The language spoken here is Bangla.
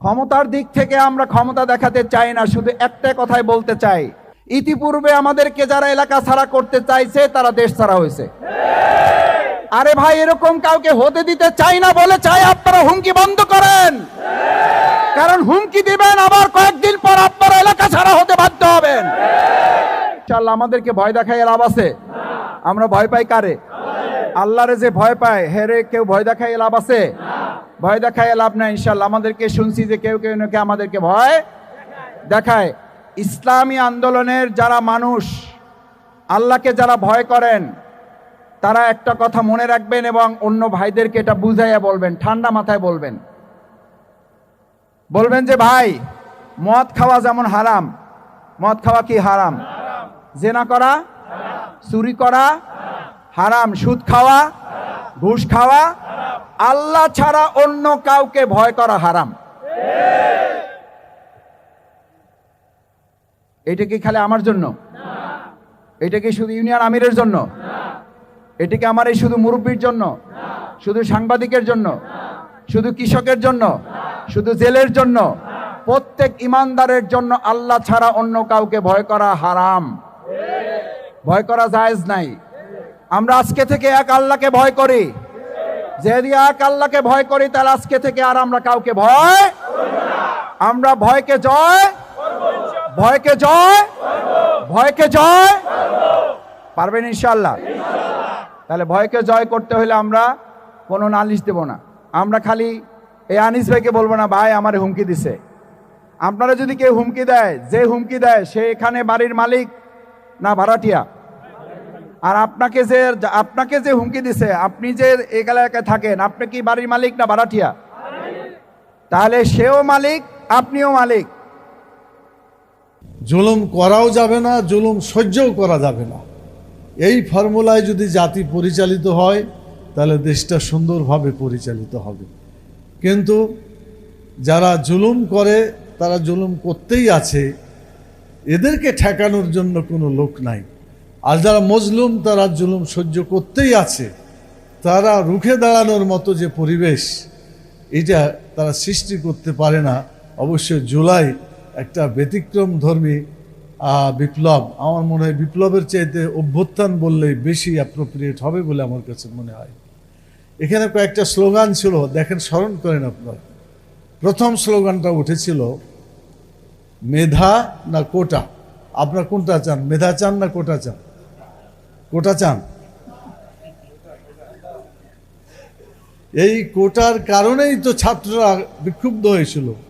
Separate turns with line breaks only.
ক্ষমতার দিক থেকে আমরা ক্ষমতা দেখাতে চাই না, শুধু একটা কথাই বলতে চাই, ইতিপূর্বে আমাদেরকে যারা এলাকা ছাড়া করতে চাইছে তারা দেশ ছাড়া হয়েছে। আরে ভাই, এরকম কাউকে হতে দিতে চাই না বলে চাই আপনারা হুমকি বন্ধ করেন, কারণ হুমকি দিবেন আবার কয়েকদিন পর আপনারা এলাকা ছাড়া হতে বাধ্য হবেন। ইনশাআল্লাহ আমাদেরকে ভয় দেখায় লাভ আছে? আমরা ভয় পাই কারে? আল্লাহরে যে ভয় পায় হেরে কেউ ভয় দেখায় লাভ আছে? ভয় দেখায় লাভ নাই। ইনশাআল্লাহ আমাদেরকে শুনছি যে কেউ কেউ নাকি আমাদেরকে ভয় দেখায়। ইসলামী আন্দোলনের যারা মানুষ, আল্লাহকে যারা ভয় করেন, তারা একটা কথা মনে রাখবেন এবং অন্য ভাইদেরকে এটা বুঝাইয়া বলবেন, ঠান্ডা মাথায় বলবেন। বলবেন যে ভাই, মদ খাওয়া যেমন হারাম, মদ খাওয়া কি হারাম? জেনা করা, চুরি করা হারাম, সুদ খাওয়া, ঘুষ খাওয়া, আল্লাহ ছাড়া অন্য কাউকে ভয় করা হারাম। এটা কি খালি আমার জন্য? এটা কি শুধু ইউনিয়ন আমিরের জন্য? এটা কি আমার এই শুধু মুরব্বীর জন্য? শুধু সাংবাদিকের জন্য? শুধু কৃষকের জন্য? শুধু জেলের জন্য? প্রত্যেক ইমানদারের জন্য আল্লাহ ছাড়া অন্য কাউকে ভয় করা হারাম, ভয় করা জায়েজ নাই। আমরা আজকে থেকে এক আল্লাহকে ভয় করি। যদি এক আল্লাহকে ভয় করি তাহলে আজকে থেকে আর আমরা কাউকে ভয়, আমরা ভয়কে জয়, ভয়কে জয়, ভয়কে জয় পারবেন ইনশাআল্লাহ। তাহলে ভয়কে জয় করতে হলে আমরা কোনো নালিশ দেব না। আমরা খালি এই আনিস ভাইকে বলবো না ভাই আমার হুমকি দিছে। আপনারা যদি কেউ হুমকি দেয়, যে হুমকি দেয় সে এখানে বাড়ির মালিক না ভাড়াটিয়া? আর আপনাকে যে হুমকি দিছে, আপনি যে এই এলাকায় থাকেন, আপনি কি বাড়ির মালিক না ভাড়াটিয়া? তাহলে সেও মালিক, আপনিও মালিক।
জুলুম করাও যাবে না, জুলুম সহ্যও করা যাবে না। এই ফর্মুলায় যদি জাতি পরিচালিত হয় তাহলে দেশটা সুন্দরভাবে পরিচালিত হবে। কিন্তু যারা জুলুম করে তারা জুলুম করতেই আছে, এদেরকে ঠেকানোর জন্য কোনো লোক নাই। আর যারা মজলুম তারা জুলুম সহ্য করতেই আছে, তারা রুখে দাঁড়ানোর মতো যে পরিবেশ এটা তারা সৃষ্টি করতে পারে না। অবশ্যই জুলাই একটা ব্যতিক্রম ধর্মী বিপ্লব। আমার মনে হয় বিপ্লবের চাইতে অভ্যুত্থান বললেই বেশি অ্যাপ্রোপ্রিয়েট হবে বলে আমার কাছে মনে হয়। এখানে কয়েকটা স্লোগান ছিল, দেখেন, স্মরণ করেন আপনারা। প্রথম স্লোগানটা উঠেছিল মেধা না কোটা। আপনারা কোনটা চান? মেধা চান না কোটা চান? কোটা চান। এই কোটার কারণেই তো ছাত্ররা বিক্ষুব্ধ হয়েছিল।